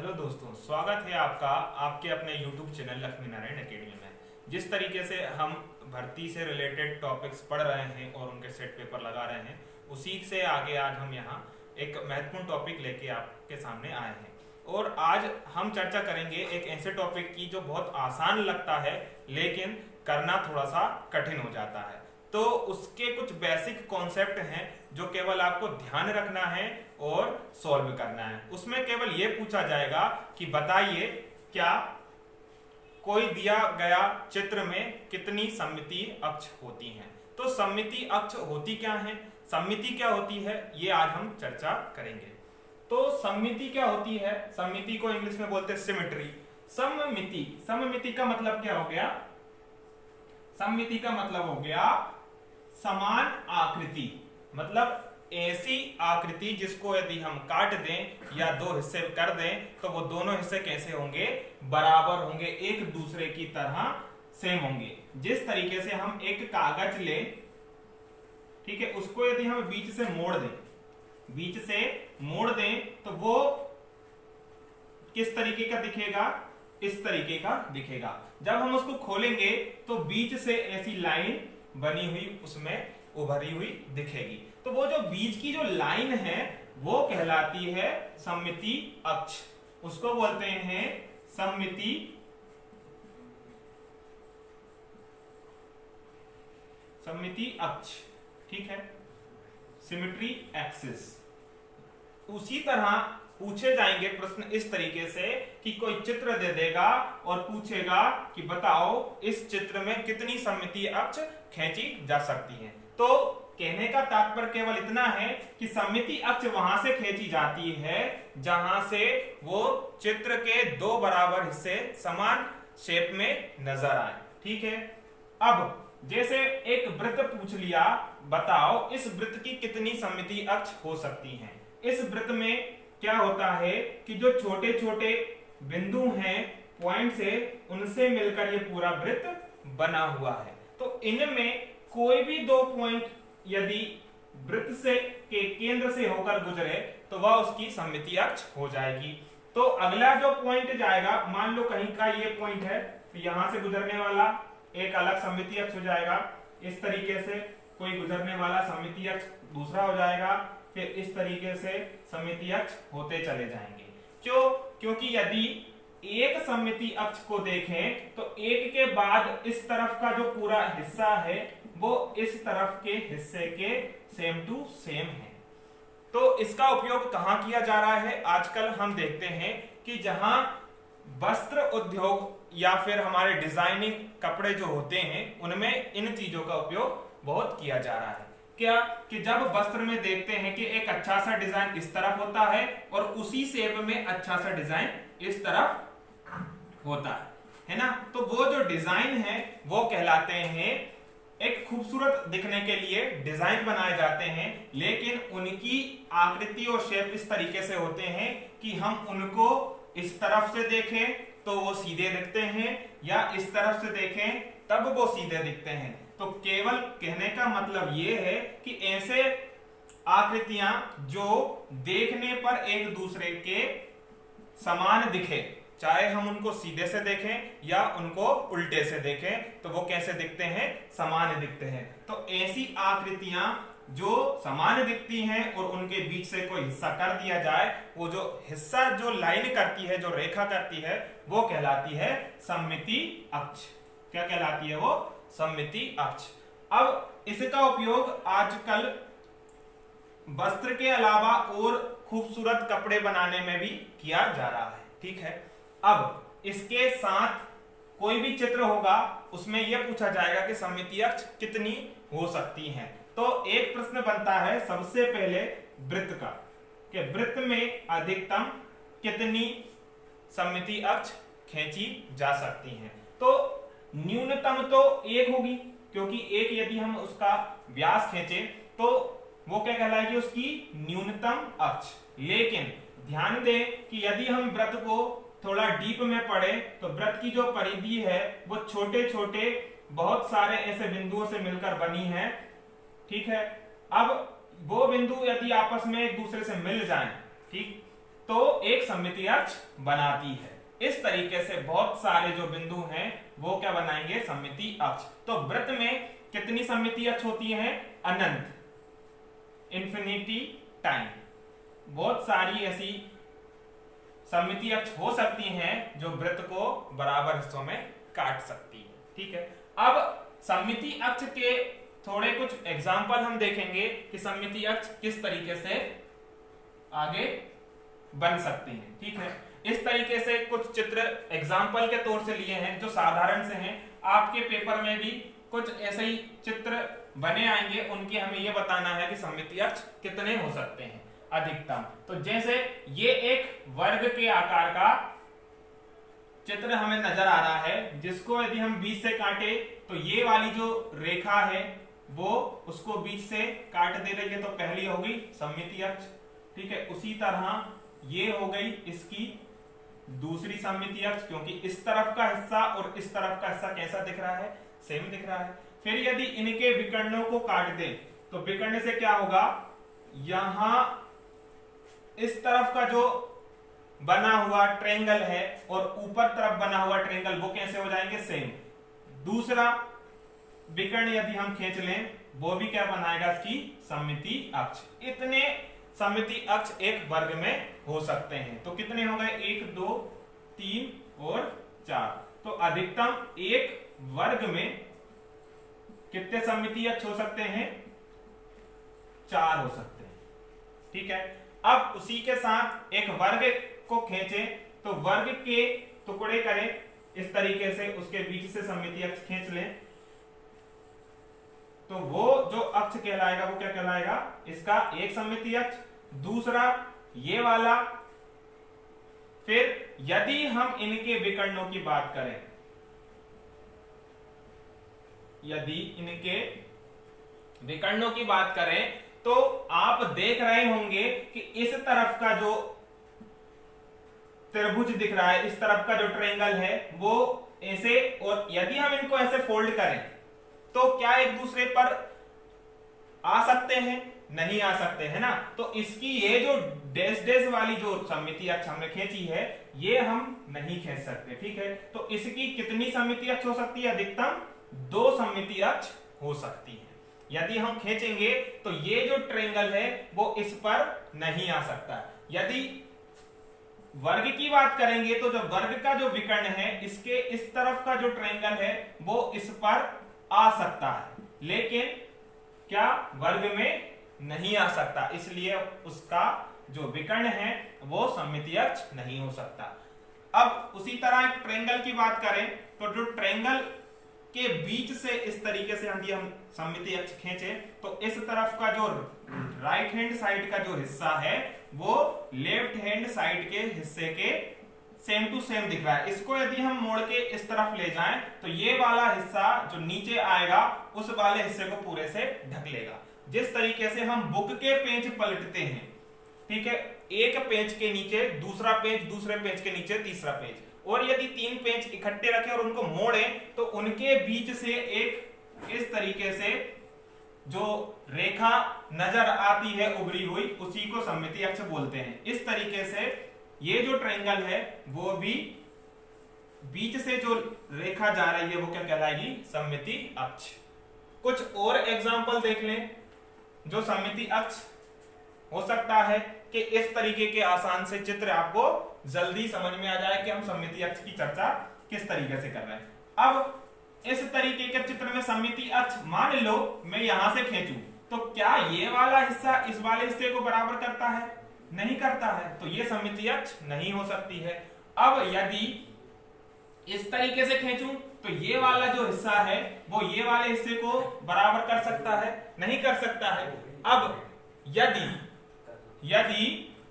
Hello दोस्तों, स्वागत है आपका आपके अपने YouTube channel Lakshmi Narayan academy में। जिस तरीके से हम भर्ती से रिलेटेड टॉपिक्स पढ़ रहे हैं और उनके सेट पेपर लगा रहे हैं, उसी से आगे आज हम यहाँ एक महत्वपूर्ण टॉपिक लेके आपके सामने आए हैं। और आज हम चर्चा करेंगे एक ऐसे टॉपिक की जो बहुत आसान लगता है लेकिन करना थोड़ा सा कठिन हो जाता है। तो उसके कुछ बेसिक कॉन्सेप्ट हैं जो केवल आपको ध्यान रखना है और सॉल्व करना है। उसमें केवल ये पूछा जाएगा कि बताइए क्या कोई दिया गया चित्र में कितनी सममितीय अक्ष होती हैं। तो सममितीय अक्ष होती क्या है, सममिति क्या होती है, ये आज हम चर्चा करेंगे। तो सममिति क्या होती है, सममिति को इंग्लिश में बोलते हैं सिमेट्री। सममिति, सममिति का मतलब क्या हो गया, सममिति का मतलब हो गया समान आकृति। मतलब ऐसी आकृति जिसको यदि हम काट दें या दो हिस्से कर दें तो वो दोनों हिस्से कैसे होंगे, बराबर होंगे, एक दूसरे की तरह सेम होंगे। जिस तरीके से हम एक कागज लें, ठीक है, उसको यदि हम बीच से मोड़ दें, बीच से मोड़ दें तो वो किस तरीके का दिखेगा, इस तरीके का दिखेगा। जब हम उसको खोलेंगे तो बीच से ऐसी लाइन बनी हुई उसमें उभरी हुई दिखेगी। तो वो जो बीच की जो लाइन है वो कहलाती है सममिति अक्ष, उसको बोलते हैं सममिति अक्ष, ठीक है, सिमेट्री एक्सिस। उसी तरह पूछे जाएंगे प्रश्न इस तरीके से कि कोई चित्र दे देगा और पूछेगा कि बताओ इस चित्र में कितनी सममितीय अक्ष खींची जा सकती हैं। तो कहने का तात्पर्य केवल इतना है कि सममितीय अक्ष वहां से खींची जाती है जहां से वो चित्र के दो बराबर हिस्से समान शेप में नजर आए, ठीक है। अब जैसे एक वृत्त पूछ लिया, बताओ इस वृत्त की कितनी सममितीय अक्ष हो सकती हैं। इस वृत्त में क्या होता है कि जो छोटे छोटे बिंदु हैं पॉइंट से, उनसे मिलकर ये पूरा वृत्त बना हुआ है। तो इनमें कोई भी दो पॉइंट यदि वृत्त से के केंद्र से होकर गुजरे तो वह उसकी सममितीय अक्ष हो जाएगी। तो अगला जो पॉइंट जाएगा, मान लो कहीं का ये पॉइंट है, तो यहां से गुजरने वाला एक अलग सममितीय अक्ष हो जाएगा। इस तरीके से कोई गुजरने वाला सममितीय अक्ष दूसरा हो जाएगा, फिर इस तरीके से सममितीय अक्ष होते चले जाएंगे। क्यों? क्योंकि यदि एक सममितीय अक्ष को देखें तो एक के बाद इस तरफ का जो पूरा हिस्सा है वो इस तरफ के हिस्से के सेम टू सेम है। तो इसका उपयोग कहां किया जा रहा है, आजकल हम देखते हैं कि जहां वस्त्र उद्योग या फिर हमारे डिजाइनिंग कपड़े जो होते हैं उनमें इन चीजों का उपयोग बहुत किया जा रहा है। क्या कि जब वस्त्र में देखते हैं कि एक अच्छा सा डिजाइन इस तरफ होता है और उसी शेप में अच्छा सा डिजाइन इस तरफ होता है ना। तो वो जो डिजाइन है वो कहलाते हैं, एक खूबसूरत दिखने के लिए डिजाइन बनाए जाते हैं, लेकिन उनकी आकृति और शेप इस तरीके से होते हैं कि हम उनको इस तरफ से देखें तो वो सीधे दिखते हैं या इस तरफ से देखें तब वो सीधे दिखते हैं। तो केवल कहने का मतलब ये है कि ऐसे आकृतियां जो देखने पर एक दूसरे के समान दिखे, चाहे हम उनको सीधे से देखें या उनको उल्टे से देखें, तो वो कैसे दिखते हैं, समान दिखते हैं। तो ऐसी आकृतियां जो समान दिखती हैं और उनके बीच से कोई हिस्सा कर दिया जाए, वो जो हिस्सा जो लाइन करती है, जो रेखा करती है, वो कहलाती है सममितीय अक्ष। क्या कहलाती है वो, सममितीय अक्ष। अब इसका उपयोग आजकल वस्त्र के अलावा और खूबसूरत कपड़े बनाने में भी किया जा रहा है, ठीक है। अब इसके साथ कोई भी चित्र होगा उसमें यह पूछा जाएगा कि सममितीय अक्ष कितनी हो सकती हैं। तो एक प्रश्न बनता है सबसे पहले वृत्त का, कि वृत्त में अधिकतम कितनी सममितीय अक्ष खींची जा सकती हैं। तो न्यूनतम तो एक होगी, क्योंकि एक यदि हम उसका व्यास खींचे तो वो क्या कहलाएगी, उसकी न्यूनतम अक्ष। लेकिन ध्यान दें कि यदि हम वृत्त को थोड़ा डीप में पढ़े तो वृत्त की जो परिधि है वो छोटे छोटे बहुत सारे ऐसे बिंदुओं से मिलकर बनी है, ठीक है। अब वो बिंदु यदि आपस में एक दूसरे से मिल जाएं, ठीक, तो एक सममितीय अक्ष बनाती है। इस तरीके से बहुत सारे जो बिंदु हैं वो क्या बनाएंगे, सममितीय अक्ष। तो वृत्त में कितनी सममितीय अक्ष होती है, अनंत, इंफिनिटी टाइम। बहुत सारी ऐसी सममितीय अक्ष हो सकती हैं जो वृत्त को बराबर हिस्सों में काट सकती है। ठीक है, अब सममितीय अक्ष के थोड़े कुछ एग्जाम्पल हम देखेंगे कि सममितीय अक्ष किस तरीके से आगे बन सकते हैं। ठीक है, इस तरीके से कुछ चित्र एग्जाम्पल के तौर से लिए हैं जो साधारण से हैं। आपके पेपर में भी कुछ ऐसे ही चित्र बने आएंगे, उनके हमें यह बताना है कि सममितीय अक्ष कितने हो सकते हैं अधिकतम। तो जैसे ये एक वर्ग के आकार का चित्र हमें नजर आ रहा है, जिसको यदि हम बीच से काटे तो ये वाली जो रेखा है वो उसको बीच से काट दे रही है, तो पहली हो गई सममितीय अक्ष। ठीक है, उसी तरह ये हो गई इसकी दूसरी सममितीय अक्ष, क्योंकि इस तरफ का हिस्सा और इस तरफ का हिस्सा कैसा दिख रहा है, सेम दिख रहा है। फिर यदि इनके विकर्णों को काट दे तो विकर्ण से क्या होगा, यहां इस तरफ का जो बना हुआ ट्रायंगल है और ऊपर तरफ बना हुआ ट्रायंगल वो कैसे हो जाएंगे, सेम। दूसरा विकर्ण यदि हम खींच लें वो भी क्या बनाएगा, इसकी सममितीय अक्ष। इतने सममितीय अक्ष एक वर्ग में हो सकते हैं। तो कितने हो गए, 1 2 3 और 4। तो अधिकतम एक वर्ग में कितने सममितीय अक्ष हो सकते हैं, 4 हो सकते हैं। ठीक है, अब उसी के साथ एक वर्ग को खींचें तो वर्ग के टुकड़े करें इस तरीके से, उसके बीच से सममितीय अक्ष खींच लें तो वो जो अक्ष कहलाएगा वो क्या कहलाएगा, इसका एक सममितीय अक्ष। दूसरा ये वाला। फिर यदि हम इनके विकर्णों की बात करें, यदि इनके विकर्णों की बात करें तो आप देख रहे होंगे कि इस तरफ का जो त्रिभुज दिख रहा है, इस तरफ का जो ट्रायंगल है वो ऐसे, और यदि हम इनको ऐसे फोल्ड करें तो क्या एक दूसरे पर आ सकते हैं, नहीं आ सकते, है ना। तो इसकी ये जो डैश डैश वाली जो सममितीय अक्ष हमने खींची है ये हम नहीं खींच सकते। ठीक है, तो इसकी कितनी सममितीय अक्ष हो सकती है, अधिकतम 2 सममितीय अक्ष हो सकती है। यदि हम खींचेंगे तो ये जो ट्रायंगल है वो इस पर नहीं आ सकता। यदि वर्ग की बात करेंगे तो जो वर्ग का जो विकर्ण है इसके इस तरफ का जो ट्रायंगल है वो इस पर आ सकता है, लेकिन क्या वर्ग में नहीं आ सकता, इसलिए उसका जो विकर्ण है वो सममितीय अक्ष नहीं हो सकता। अब उसी तरह एक ट्रायंगल की बात करें तो जो ट्रायंगल के बीच से इस तरीके से यदि हम सममितीय अक्ष खींचे तो इस तरफ का जो राइट हैंड साइड का जो हिस्सा है वो लेफ्ट हैंड साइड के हिस्से के सेम टू सेम दिख रहा है। इसको यदि हम मोड़ के इस तरफ ले जाएं तो ये वाला हिस्सा जो नीचे आएगा उस वाले हिस्से को पूरे से ढक लेगा। जिस तरीके से हम बुक के पेज पलटते हैं, ठीक है, एक पेज के नीचे दूसरा पेज, दूसरे पेज के नीचे तीसरा पेज, और यदि 3 पेज इकट्ठे रखें और उनको मोड़ें तो उनके बीच से एक इस तरीके से जो रेखा नजर आती है उभरी हुई, उसी को सममितीय अक्ष बोलते हैं। इस तरीके से ये जो ट्रायंगल है वो भी बीच से जो रेखा जा रही है वो क्या कहलाएगी, सममितीय अक्ष। कुछ और एग्जांपल देख लें जो सममितीय अक्ष हो सकता है कि इस तरीके के आसान से चित्र आपको जल्दी समझ में आ जाए कि हम सममितीय अक्ष की चर्चा किस तरीके से कर रहे हैं। अब इस तरीके के चित्र में सममितीय अक्ष मान लो मैं यहां से खींचूं तो क्या ये वाला हिस्सा इस वाले हिस्से को बराबर करता है, नहीं करता है, तो ये सममितीय अक्ष नहीं हो सकती है। अब यदि इस तरीके से खींचूं तो ये वाला जो हिस्सा है वो ये वाले हिस्से को बराबर कर सकता है, नहीं कर सकता है। अब यदि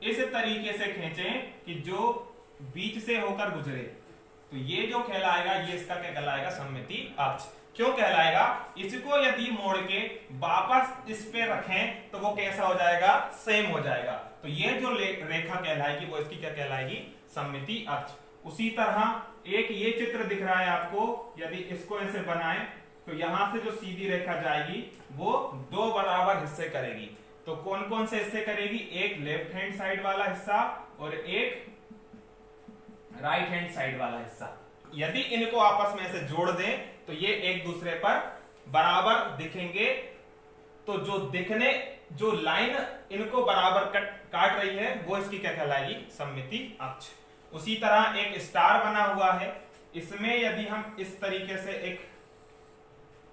इस तरीके से खींचें कि जो बीच से होकर गुजरे तो ये जो कहलाएगा, ये इसका क्या कहलाएगा, सममितीय अक्ष। क्यों कहलाएगा, इसको यदि मोड़ के वापस इस पे रखें तो वो कैसा हो जाएगा, सेम हो जाएगा। तो ये जो रेखा कहलाएगी वो इसकी क्या कहलाएगी, सममितीय अक्ष। उसी तरह एक ये चित्र दिख रहा है आपको, यदि इसको ऐसे बनाएं तो यहां से जो सीधी रेखा जाएगी वो 2 बराबर हिस्से करेगी। तो कौन कौन से हिस्से करेगी, एक लेफ्ट हैंड साइड वाला हिस्सा और एक राइट हैंड साइड वाला हिस्सा। यदि इनको आपस में से जोड़ दें तो ये एक दूसरे पर बराबर दिखेंगे। तो जो लाइन इनको बराबर काट रही है वो इसकी क्या कहलाएगी, सममिति अक्ष। उसी तरह एक स्टार बना हुआ है, इसमें यदि हम इस तरीके से एक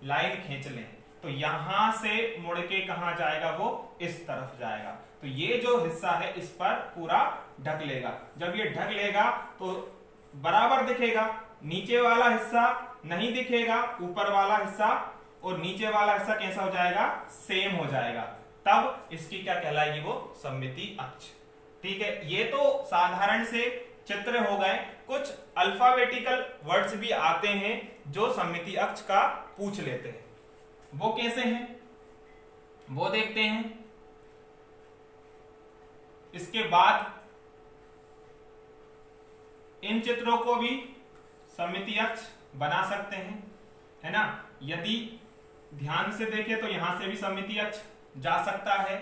लाइन खींच लें तो यहां से मुड़ के कहां जाएगा, वो इस तरफ जाएगा। तो ये जो हिस्सा है इस पर पूरा ढक लेगा। जब ये ढक लेगा तो बराबर दिखेगा, नीचे वाला हिस्सा नहीं दिखेगा, ऊपर वाला हिस्सा और नीचे वाला हिस्सा कैसा हो जाएगा, सेम हो जाएगा। तब इसकी क्या कहलाएगी, वो सममिति अक्ष। ठीक है, ये तो साधारण से चित्र हो गए। कुछ अल्फाबेटिकल वर्ड्स भी आते हैं जो सममिति अक्ष का पूछ लेते हैं। वो कैसे हैं वो देखते हैं। इसके बाद इन चित्रों को भी सममिति अक्ष बना सकते हैं, है ना। यदि ध्यान से देखें तो यहां से भी सममिति अक्ष जा सकता है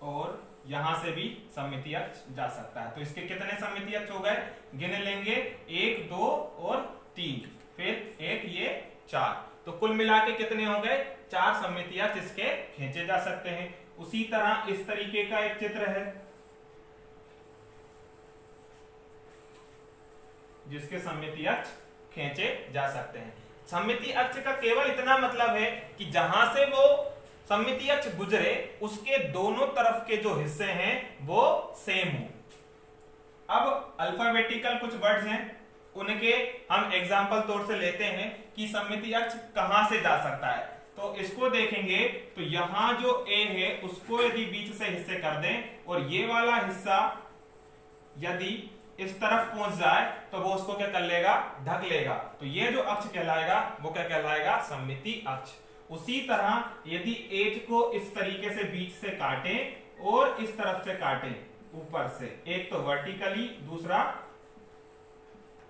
और यहां से भी सममिति अक्ष जा सकता है। तो इसके कितने सममिति अक्ष हो गए, गिने लेंगे, 1 2 और 3, फिर एक ये 4। तो कुल मिला के कितने हो गए, 4 सममिति अक्ष इसके खींचे जा सकते हैं। उसी तरह इस तरीके का एक चित्र है जिसके सममिति अक्ष खींचे जा सकते हैं। सममिति अक्ष का केवल इतना मतलब है कि जहां से वो सममिति अक्ष गुजरे उसके दोनों तरफ के जो हिस्से हैं वो सेम हो। अब अल्फाबेटिकल कुछ वर्ड्स हैं, उनके हम एग्जांपल तौर से लेते हैं कि सममिति अक्ष कहां से जा सकता है। तो इसको देखेंगे तो यहां जो ए है उसको यदि बीच से हिस्से कर दें और ये वाला हिस्सा यदि इस तरफ पहुंच जाए तो वो उसको क्या कर लेगा, ढक लेगा। तो ये जो अक्ष कहलाएगा वो क्या कहलाएगा, सममिति अक्ष। उसी तरह यदि एज को इस तरीके से बीच से काटें और इस तरफ से काटें ऊपर से, एक तो वर्टिकली दूसरा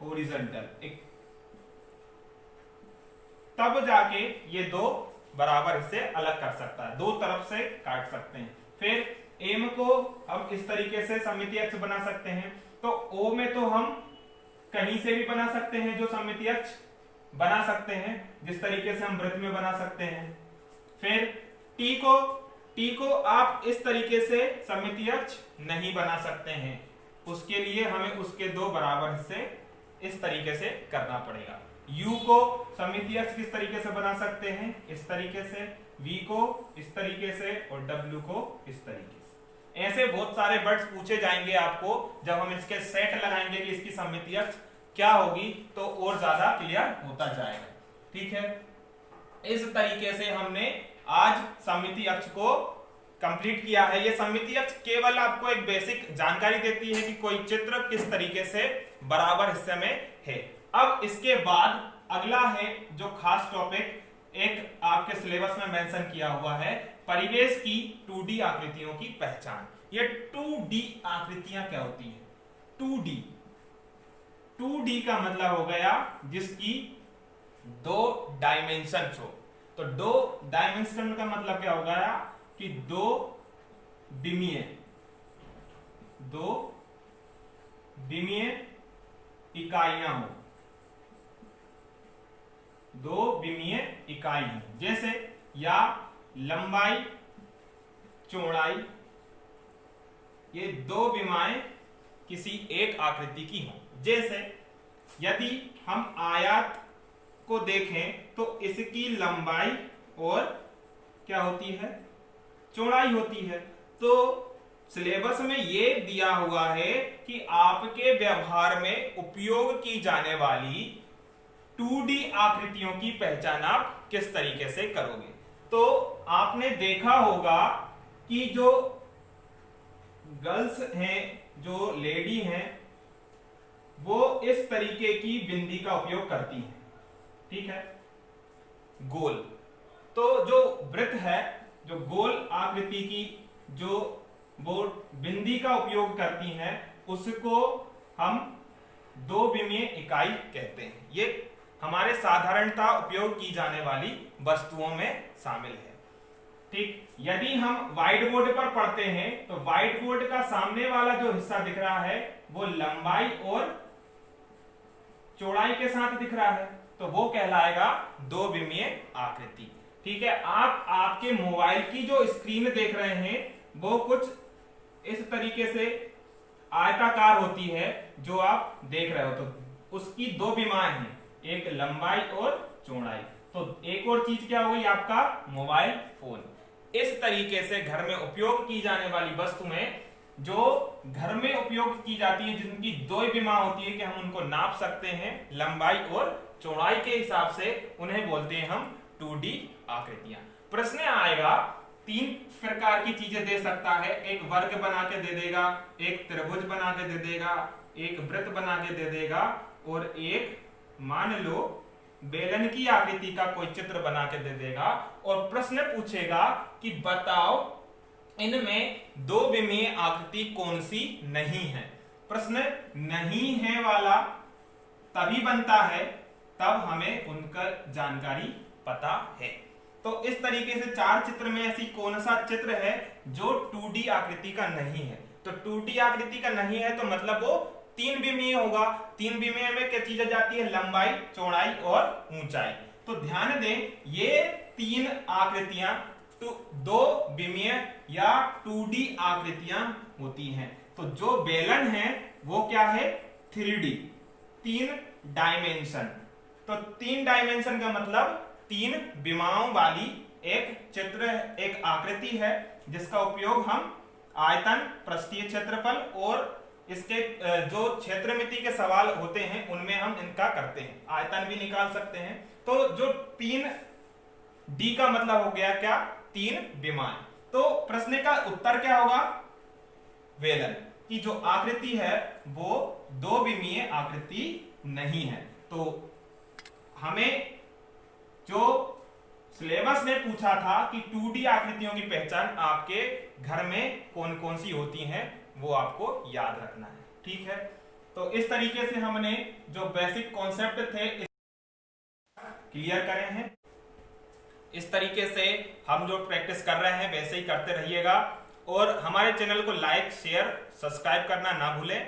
हॉरिजॉन्टल, तब जाके ये दो बराबर हिस्से अलग कर सकता है, दो तरफ से काट सकते हैं। फिर एम को हम इस तरीके से सममिति अक्ष बना सकते हैं। तो ओ में तो हम कहीं से भी बना सकते हैं जो सममिति अक्ष बना सकते हैं, जिस तरीके से हम वृत्त में बना सकते हैं। फिर टी को आप इस तरीके से सममिति अक्ष नहीं बना सकते हैं, उसके लिए हमें उसके दो बराबर हिस्से इस तरीके से करना पड़ेगा। यू को सममिति अक्ष किस तरीके से बना सकते हैं, इस तरीके से, वी को इस तरीके से और डब्ल्यू को इस तरीके से। ऐसे बहुत सारे वर्ड्स पूछे जाएंगे आपको, जब हम इसके सेट लगाएंगे कि इसकी सममिति अक्ष क्या होगी तो और ज्यादा क्लियर होता जाएगा। ठीक है, इस तरीके से हमने आज सममिति अक्ष को कंप्लीट किया है। ये सममिति अक्ष केवल आपको एक बेसिक जानकारी देती है कि कोई चित्र किस तरीके से बराबर हिस्से में है। अब इसके बाद अगला है जो खास टॉपिक एक आपके सिलेबस में मेंशन किया हुआ है, परिवेश की 2D आकृतियों की पहचान। ये 2D आकृतियां क्या होती हैं, 2D का मतलब हो गया जिसकी 2 डायमेंशन हो। तो 2 डायमेंशन का मतलब क्या हो गया कि 2 विमीय इकाइयां हो, 2 विमीय इकाई हो, जैसे या लंबाई चौड़ाई, ये 2 विमाएं किसी एक आकृति की हो। जैसे यदि हम आयत को देखें तो इसकी लंबाई और क्या होती है, चौड़ाई होती है। तो सिलेबस में ये दिया हुआ है कि आपके व्यवहार में उपयोग की जाने वाली 2D आकृतियों की पहचान आप किस तरीके से करोगे। तो आपने देखा होगा कि जो गर्ल्स हैं, जो लेडी हैं, वो इस तरीके की बिंदी का उपयोग करती हैं। ठीक है, गोल। तो जो वृत्त है, जो गोल आकृति की जो वो बिंदी का उपयोग करती हैं, उसको हम 2 विमीय इकाई कहते हैं। ये हमारे साधारणतः उपयोग की जाने वाली वस्तुओं में शामिल है। ठीक, यदि हम व्हाइट बोर्ड पर पढ़ते हैं तो व्हाइट बोर्ड का सामने वाला जो हिस्सा दिख रहा है वो लंबाई और चौड़ाई के साथ दिख रहा है, तो वो कहलाएगा दो विमीय आकृति। ठीक है, आप आपके मोबाइल की जो स्क्रीन देख रहे हैं वो कुछ इस तरीके से आयताकार होती है जो आप देख रहे हो, तो उसकी दो विमाएं हैं, एक लंबाई और चौड़ाई। तो एक और चीज क्या हो गई आपका मोबाइल फोन। इस तरीके से घर में उपयोग की जाने वाली वस्तुएं जो घर में उपयोग की जाती है, जिनकी दो विमा होती है कि हम उनको नाप सकते हैं लंबाई और चौड़ाई के हिसाब से, उन्हें बोलते हैं हम 2D आकृतियां। प्रश्न आएगा तीन प्रकार की चीजें दे सकता है, एक वर्ग बना के दे देगा, एक त्रिभुज बना के दे देगा, एक वृत्त बना के दे देगा, और एक मान लो बेलन की आकृति का कोई चित्र बना के दे देगा। और प्रश्न पूछेगा कि बताओ इनमें दो विमीय आकृति कौन सी नहीं है। प्रश्न नहीं है वाला तभी बनता है तब हमें उनका जानकारी पता है। तो इस तरीके से चार चित्र में ऐसी कौन सा चित्र है जो 2D आकृति का नहीं है। तो 2D आकृति का नहीं है तो मतलब वो तीन विमीय होगा। तीन विमीय में क्या चीजें जाती है, लंबाई, चौड़ाई और ऊंचाई। तो ध्यान दें ये तीन आकृतियां दो विमीय या 2D आकृतियां होती हैं। तो जो बेलन है वो क्या है, 3D, तीन डायमेंशन। तो तीन डायमेंशन का मतलब तीन विमाओं वाली एक चित्र, एक आकृति है जिसका उपयोग हम आयतन, पृष्ठीय क्षेत्रफल और इसके जो क्षेत्रमिति के सवाल होते हैं उनमें हम इनका करते हैं, आयतन भी निकाल सकते हैं। तो जो 3D का मतलब हो गया क्या, तीन विमाएं। तो प्रश्न का उत्तर क्या होगा, बेलन की जो आकृति है वो दो विमीय आकृति नहीं है। तो हमें जो सिलेबस ने पूछा था कि 2D आकृतियों की पहचान आपके घर में कौन कौन सी होती हैं वो आपको याद रखना है। ठीक है, तो इस तरीके से हमने जो बेसिक कॉन्सेप्ट थे क्लियर करे हैं। इस तरीके से हम जो प्रैक्टिस कर रहे हैं वैसे ही करते रहिएगा और हमारे चैनल को लाइक, शेयर, सब्सक्राइब करना ना भूलें।